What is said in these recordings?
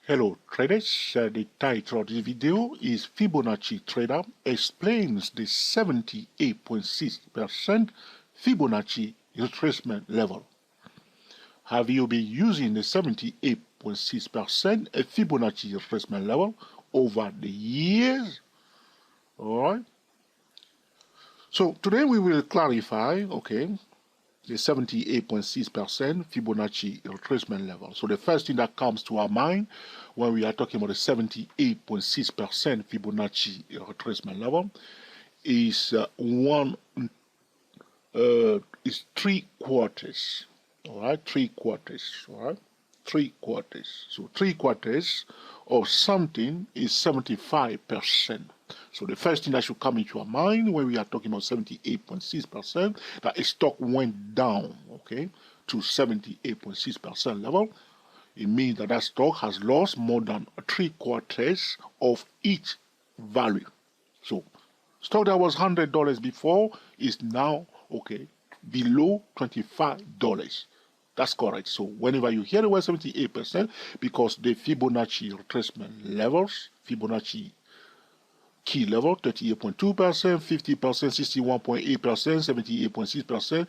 Hello traders, the title of this video is Fibonacci Trader explains the 78.6% Fibonacci retracement level. Have you been using the 78.6% Fibonacci retracement level over the years? Alright. So today we will clarify, the 78.6% Fibonacci retracement level. So the first thing that comes to our mind when we are talking about the 78.6% Fibonacci retracement level is is 3/4. All right, 3/4. All right, 3/4. So 3/4 of something is 75%. So the first thing that should come into your mind when we are talking about 78.6%, that a stock went down, to 78.6% level, it means that that stock has lost more than 3/4 of its value. So stock that was $100 before is now, below $25. That's correct. So whenever you hear the word 78%, because the Fibonacci retracement levels, Fibonacci key level, 38.2%, 50%, 61.8%, 78.6%,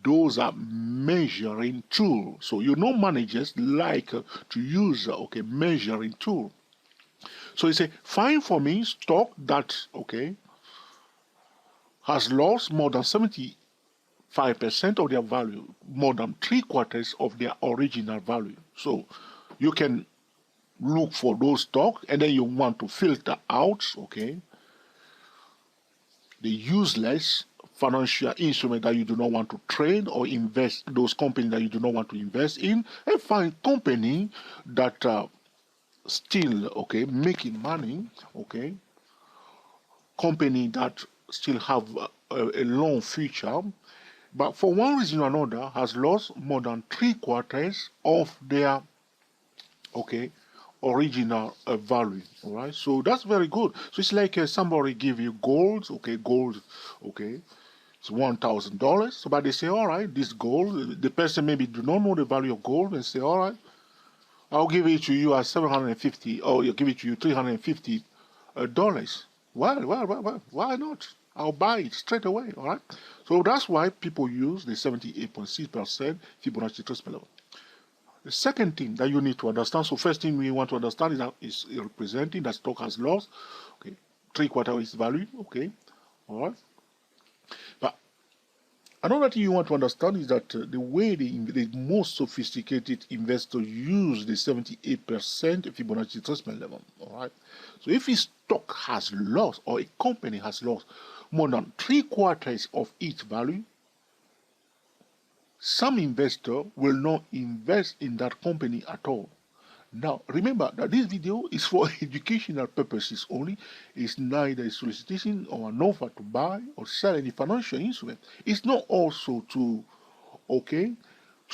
those are measuring tools. So managers like to use measuring tool. So you say, find for me stock that has lost more than 75% of their value, more than 3/4 of their original value. So you can look for those stocks, and then you want to filter out, the useless financial instrument that you do not want to trade or invest, those companies that you do not want to invest in, and find company that are still, making money, company that still have a long future, but for one reason or another has lost more than 3/4 of their, original value. All right, so that's very good. So it's like somebody give you gold, gold, it's $1,000. So but they say, all right, this gold, the person maybe do not know the value of gold, and say, all right, I'll give it to you at 750, or you give it to you $350. Well, why not? I'll buy it straight away. All right, so that's why people use the 78.6% Fibonacci retracement level. The second thing that you need to understand, so first thing we want to understand is that it's representing that stock has lost, 3/4 of its value, all right. But another thing you want to understand is that the way the most sophisticated investors use the 78% Fibonacci retracement level, all right. So if a stock has lost, or a company has lost more than 3/4 of its value, some investor will not invest in that company at all. Now, remember that this video is for educational purposes only. It's neither a solicitation or an offer to buy or sell any financial instrument. It's not also to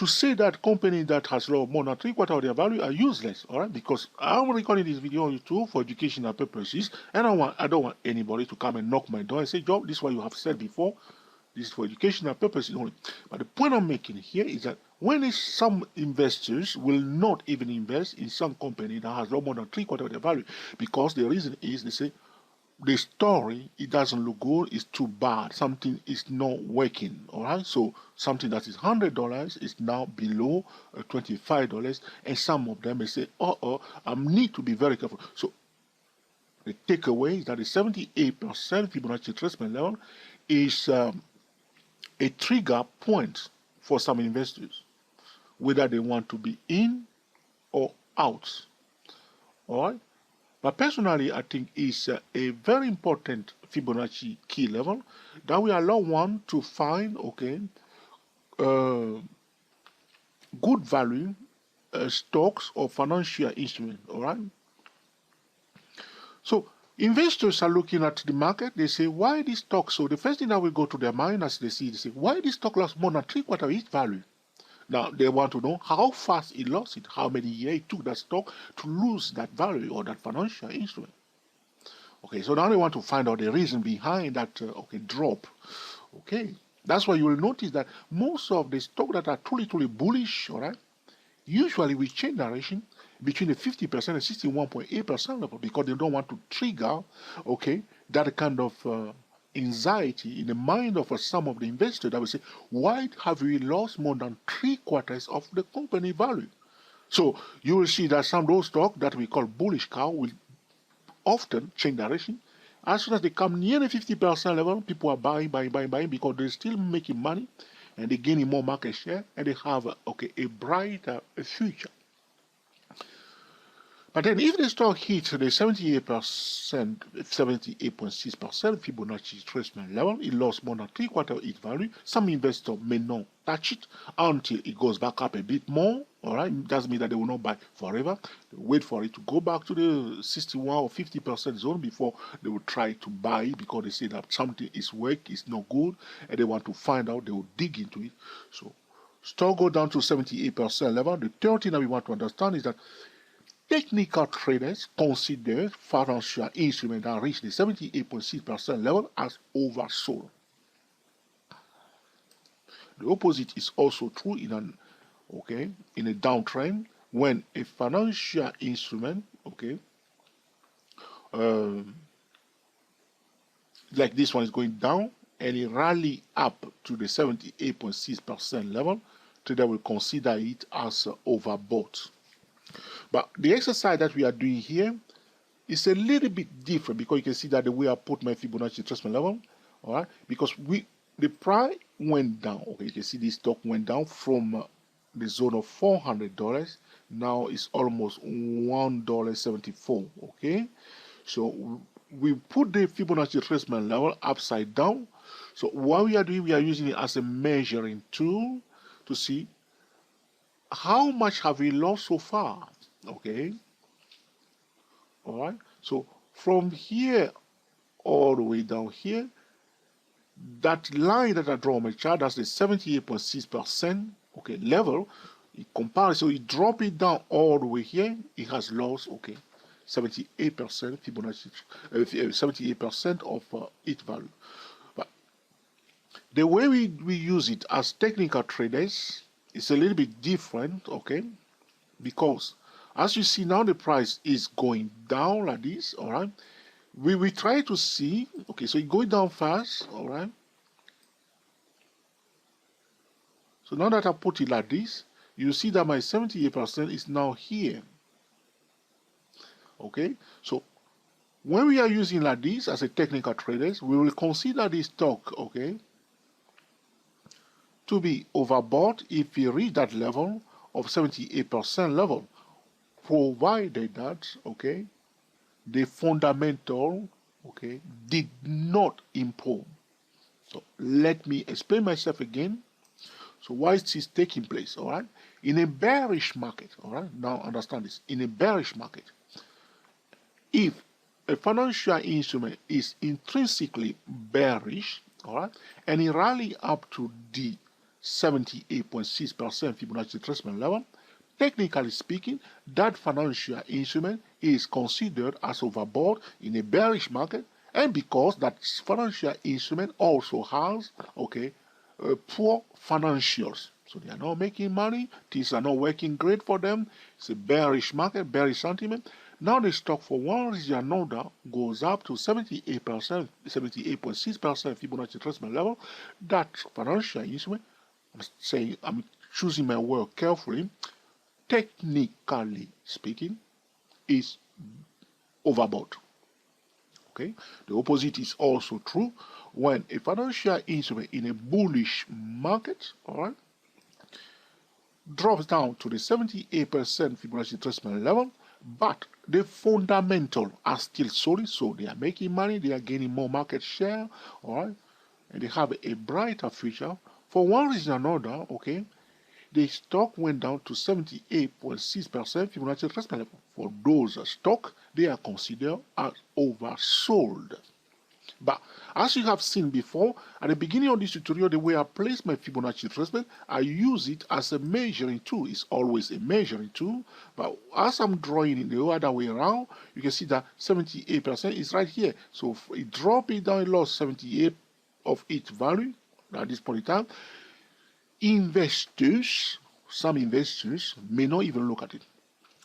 say that company that has lost more than 3/4 of their value are useless, all right? Because I'm recording this video on YouTube for educational purposes, and I don't want anybody to come and knock my door and say, Joe, this is what you have said before. This is for educational purposes only. But the point I'm making here is that when some investors will not even invest in some company that has more than 3/4 of their value, because the reason is they say the story, it doesn't look good, it's too bad, something is not working, all right? So something that is $100 is now below $25, and some of them may say, I need to be very careful. So the takeaway is that the 78% Fibonacci retracement level is a trigger point for some investors, whether they want to be in or out. All right. But personally, I think it's a very important Fibonacci key level that will allow one to find good value stocks or financial instruments. All right. So investors are looking at the market. They say, why this stock? So the first thing that will go to their mind as they say, why this stock lost more than 3/4 of its value? Now they want to know how fast it lost it, how many years it took that stock to lose that value or that financial instrument. So now they want to find out the reason behind that drop. That's why you will notice that most of the stock that are truly bullish, all right, usually we change direction between the 50% and 61.8% level because they don't want to trigger, okay, that kind of anxiety in the mind of some of the investors that will say, why have we lost more than 3/4 of the company value? So you will see that some of those stocks that we call bullish cow will often change direction. As soon as they come near the 50% level, people are buying because they're still making money and they're gaining more market share and they have a brighter future. But then if the stock hits the 78%, 78.6% Fibonacci retracement level, it lost more than 3/4 of its value. Some investors may not touch it until it goes back up a bit more. All right, it doesn't mean that they will not buy forever. They wait for it to go back to the 61 or 50% zone before they will try to buy because they say that something is weak, is not good, and they want to find out. They will dig into it. So stock go down to 78% level. The third thing that we want to understand is that technical traders consider financial instruments that reach the 78.6% level as oversold. The opposite is also true in a downtrend when a financial instrument, like this one is going down and it rally up to the 78.6% level, trader will consider it as overbought. But the exercise that we are doing here is a little bit different because you can see that the way I put my Fibonacci retracement level, all right, because the price went down. Okay, you can see this stock went down from the zone of $400. Now it's almost $1.74. Okay, so we put the Fibonacci retracement level upside down. So what we are doing, we are using it as a measuring tool to see how much have we lost so far. Okay, all right, so from here all the way down here, that line that I draw on my chart, that's the 78.6% level. It compares, so you drop it down all the way here, it has lost 78% Fibonacci, 78% of its value. But the way we use it as technical traders is a little bit different, because as you see now the price is going down like this, all right. We try to see, so it's going down fast, all right. So now that I put it like this, you see that my 78% is now here. Okay, so when we are using like this as a technical traders, we will consider this stock, to be overbought if we reach that level of 78% level, provided that, the fundamental, did not improve. So let me explain myself again. So why is this taking place, all right? In a bearish market, all right? Now understand this. In a bearish market, if a financial instrument is intrinsically bearish, all right, and it rallies up to the 78.6% Fibonacci retracement level, technically speaking, that financial instrument is considered as overbought in a bearish market, and because that financial instrument also has, poor financials. So they are not making money, things are not working great for them. It's a bearish market, bearish sentiment. Now the stock, for one reason or another, goes up to 78%, 78.6% Fibonacci retracement level. That financial instrument, I'm choosing my word carefully, technically speaking, is overbought. The opposite is also true when a financial instrument in a bullish market, drops down to the 78% Fibonacci retracement level, but the fundamentals are still solid, so they are making money, they are gaining more market share, and they have a brighter future. For one reason or another, the stock went down to 78.6% Fibonacci retracement level. For those stock, they are considered as oversold. But as you have seen before, at the beginning of this tutorial, the way I place my Fibonacci retracement, I use it as a measuring tool. It's always a measuring tool. But as I'm drawing it the other way around, you can see that 78% is right here. So if it dropped it down, it lost 78 of its value at this point in time. Investors some investors may not even look at it.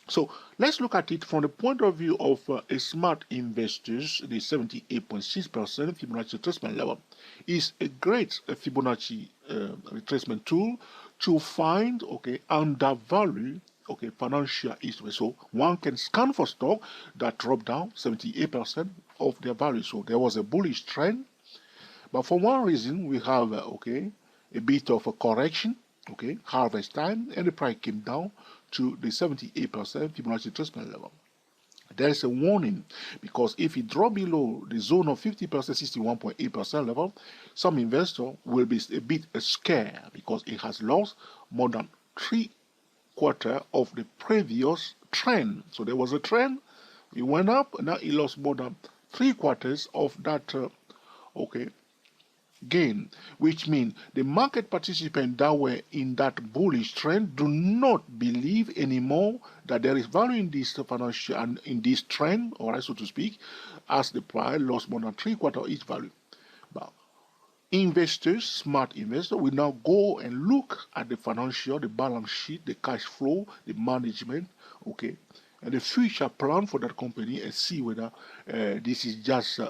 So let's look at it from the point of view of a smart investors. The 78.6% Fibonacci retracement level is a great Fibonacci retracement tool to find undervalued financial history. So one can scan for stock that dropped down 78% of their value. So there was a bullish trend, but for one reason we have a bit of a correction, harvest time, and the price came down to the 78% Fibonacci retracement level. There is a warning, because if it drops below the zone of 50%, 61.8% level, some investor will be a bit scared because it has lost more than 3/4 of the previous trend. So there was a trend, it went up, and now it lost more than 3/4 of that gain, which means the market participants that were in that bullish trend do not believe anymore that there is value in this financial and in this trend, or so to speak, as the price lost more than 3/4 of its value. But investors, smart investors, will now go and look at the financial, the balance sheet, the cash flow, the management, and the future plan for that company, and see whether this is just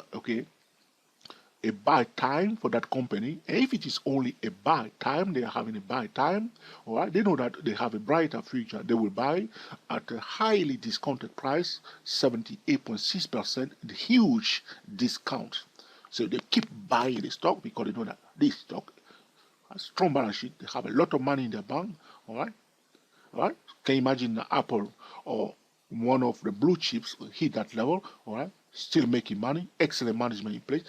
a buy time for that company. And if it is only a buy time, they are having a buy time, all right, they know that they have a brighter future. They will buy at a highly discounted price, 78.6%, the huge discount. So they keep buying the stock because they know that this stock has strong balance sheet. They have a lot of money in their bank, all right. Can you imagine Apple or one of the blue chips hit that level, all right, still making money, excellent management in place?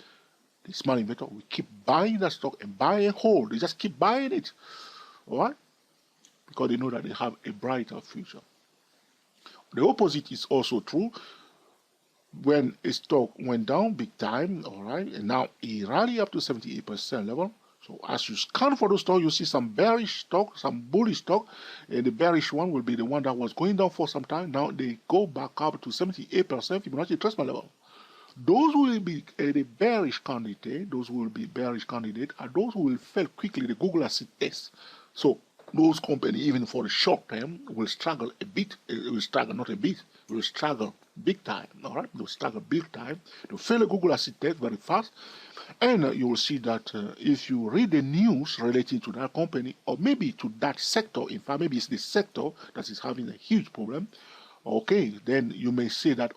The smart investor will keep buying that stock and buy and hold. They just keep buying it, all right, because they know that they have a brighter future. The opposite is also true. When a stock went down big time, all right, and now it rallied up to 78% level. So as you scan for those stocks, you see some bearish stock, some bullish stock, and the bearish one will be the one that was going down for some time. Now they go back up to 78% Fibonacci retracement level. Those who will be the bearish candidate, those who will be bearish candidate are those who will fail quickly the Google Asset test. So those companies, even for the short term, will struggle a bit. Will struggle not a bit. Will struggle big time. All right, they'll struggle big time. They'll fail the Google Asset test very fast, and you will see that if you read the news relating to that company, or maybe to that sector, in fact, maybe it's the sector that is having a huge problem. Then you may say that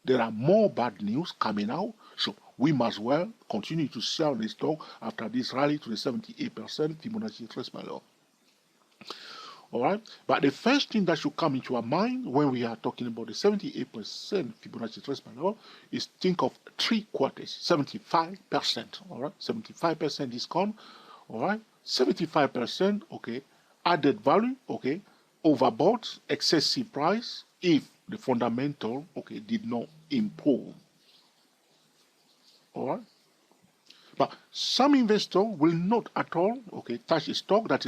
there are more bad news coming out, so we must well continue to sell this stock after this rally to the 78% Fibonacci retracement level. All right, but the first thing that should come into our mind when we are talking about the 78% Fibonacci retracement level is think of 3/4, 75%. All right, 75% discount. All right, 75%. Added value. Overbought, excessive price. If the fundamental did not improve. All right, but some investor will not at all touch a stock that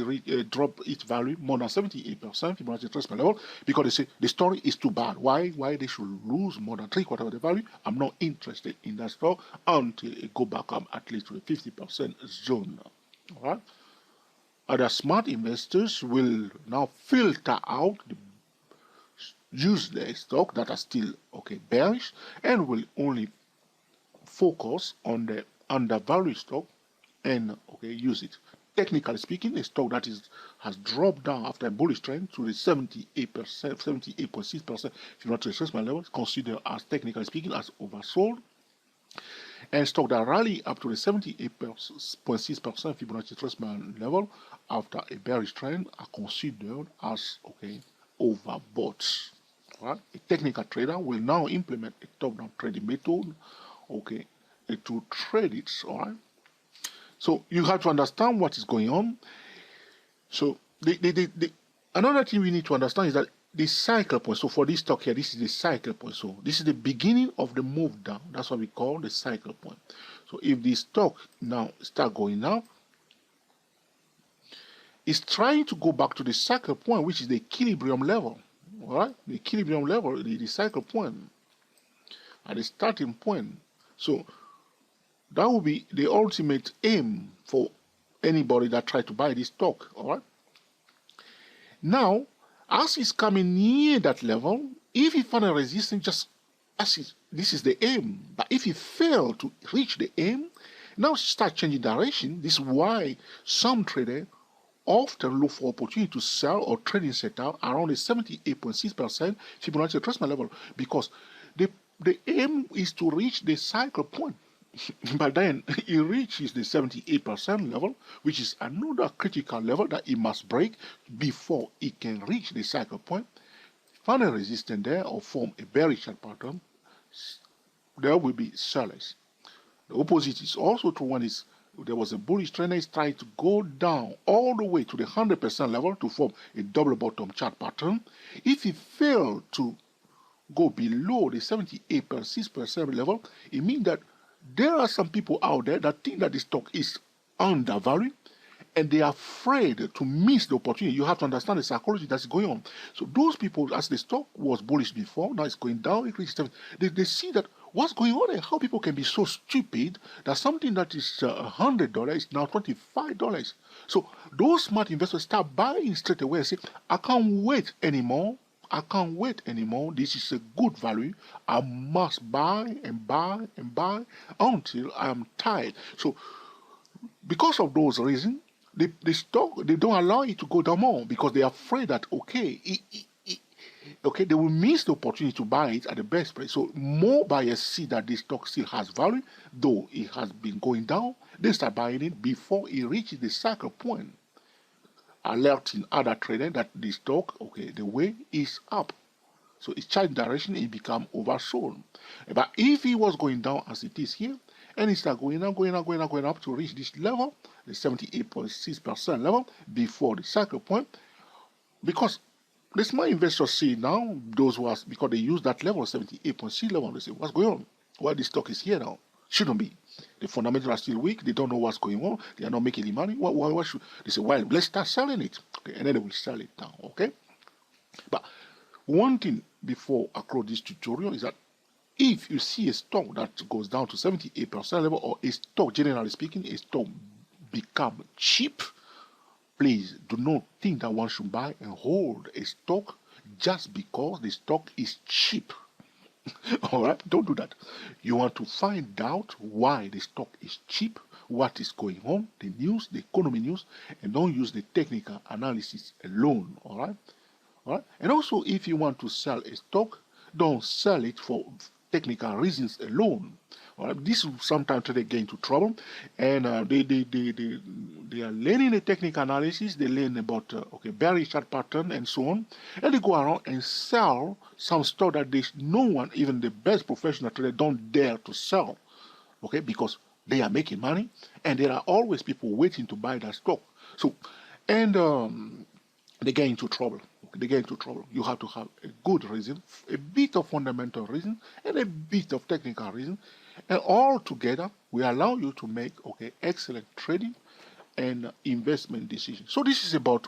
drop its value more than 78% Fibonacci retracement level, because they say the story is too bad. Why they should lose more than 3/4 of the value? I'm not interested in that stock until it go back up at least to the 50% zone. All right, other smart investors will now filter out the useless stock that are still bearish, and will only focus on the undervalued stock and use it. Technically speaking, a stock that has dropped down after a bullish trend to the 78%, 78.6% Fibonacci retracement level, considered as, technically speaking, as oversold. And stock that rally up to the 78.6% Fibonacci retracement level after a bearish trend are considered as overbought. Right? A technical trader will now implement a top-down trading method, to trade it. All right. So you have to understand what is going on. So another thing we need to understand is that the cycle point. So for this stock here, this is the cycle point. So this is the beginning of the move down. That's what we call the cycle point. So if the stock now start going up, it's trying to go back to the cycle point, which is the equilibrium level. All right, the equilibrium level, the cycle point, at the starting point. So that will be the ultimate aim for anybody that try to buy this stock. All right. Now, as it's coming near that level, if it find a resistance, just this is the aim. But if it fail to reach the aim, now start changing direction. This is why some traders often look for opportunity to sell or trading setup around the 78.6% Fibonacci retracement level, because the aim is to reach the cycle point. But then it reaches the 78% level, which is another critical level that it must break before it can reach the cycle point. Find a resistance there or form a bearish pattern, there will be sellers. The opposite is also true when there was a bullish trend is trying to go down all the way to the 100% level to form a double bottom chart pattern. If it failed to go below the 78.6% level, it means that there are some people out there that think that the stock is undervalued and they are afraid to miss the opportunity. You have to understand the psychology that's going on. So those people, as the stock was bullish before, now it's going down, it reaches 7. They see that what's going on and how people can be so stupid that something that is $100 is now $25. So those smart investors start buying straight away and say, I can't wait anymore. I can't wait anymore. This is a good value. I must buy and buy and buy until I am tired. So because of those reasons, the stock, they don't allow it to go down more because they are afraid that, okay, they will miss the opportunity to buy it at the best price. So more buyers see that this stock still has value, though it has been going down. They start buying it before it reaches the cycle point, alerting other traders that the stock, the way is up. So it's changed direction, it become oversold. But if it was going down as it is here, and it start going up to reach this level, the 78.6% level before the cycle point, because the smart investors see now, those who are, because they use that level, 78.6 level, they say, what's going on? Why this stock is here now? Shouldn't be. The fundamentals are still weak. They don't know what's going on. They are not making any money. Why should they say, well, let's start selling it. Okay, and then they will sell it down. Okay. But one thing before I close this tutorial is that if you see a stock that goes down to 78% level, or a stock, generally speaking, a stock become cheap, please do not think that one should buy and hold a stock just because the stock is cheap. All right, don't do that. You want to find out why the stock is cheap, what is going on, the news, the economy news, and don't use the technical analysis alone. All right, and also if you want to sell a stock, don't sell it for technical reasons alone. All right, this sometimes they get into trouble, and they are learning the technical analysis. They learn about bearish chart pattern and so on, and they go around and sell some stock that no one, even the best professional trader, don't dare to sell. Okay, because they are making money, and there are always people waiting to buy that stock. So, and they get into trouble. They get into trouble. You have to have a good reason, a bit of fundamental reason, and a bit of technical reason, and all together will allow you to make excellent trading and investment decisions. So this is about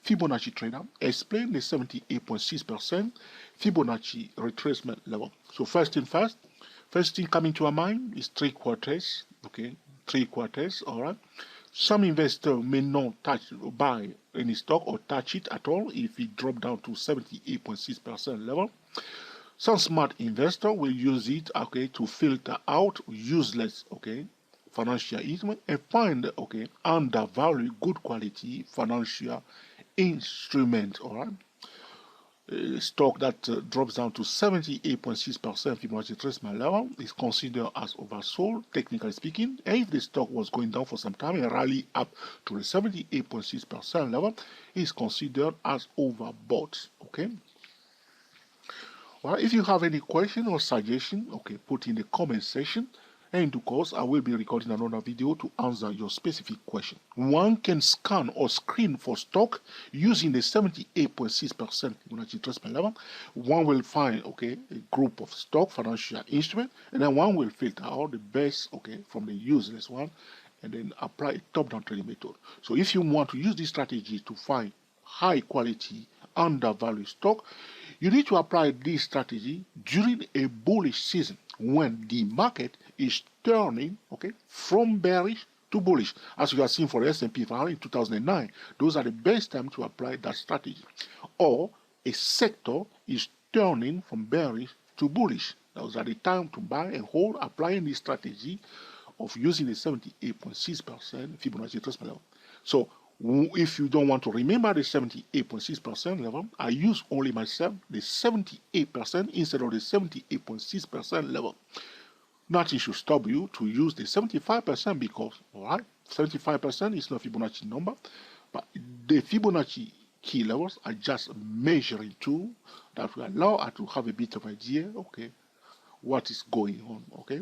Fibonacci trader. Explain the 78.6% Fibonacci retracement level. So first thing coming to our mind is 3 quarters. 3 quarters. All right. Some investors may not buy any stock or touch it at all if it drops down to 78.6% level. Some smart investor will use it to filter out useless financial instrument and find undervalued good quality financial instrument. All right. Stock that drops down to 78.6% Fibonacci retracement level is considered as oversold, technically speaking. And if the stock was going down for some time and rally up to the 78.6% level, is considered as overbought. Okay. Well, if you have any question or suggestion, put in the comment section. And in due course, I will be recording another video to answer your specific question. One can scan or screen for stock using the 78.6% Fibonacci retracement level. One will find a group of stock financial instrument, and then one will filter out the best from the useless one, and then apply a top-down trading method. So if you want to use this strategy to find high quality undervalued stock, you need to apply this strategy during a bullish season when the market is turning from bearish too bullish. As you have seen for the S&P 500 in 2009, those are the best time to apply that strategy. Or a sector is turning from bearish to bullish. Those are the time to buy and hold, applying this strategy of using the 78.6% Fibonacci retracement level. So if you don't want to remember the 78.6% level, I use only myself the 78% instead of the 78.6% level. Nothing should stop you to use the 75% because, alright, 75% is not Fibonacci number, but the Fibonacci key levels are just measuring tool that will allow us to have a bit of idea, okay, what is going on, okay?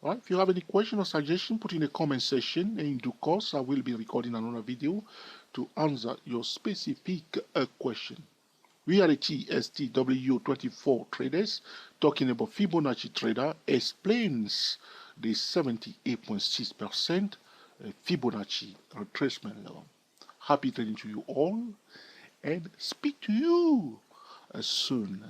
Alright, if you have any question or suggestion, put in the comment section, and in due course, I will be recording another video to answer your specific question. We are the TSTW24 traders talking about Fibonacci Trader explains the 78.6% Fibonacci retracement level. Happy trading to you all and speak to you soon.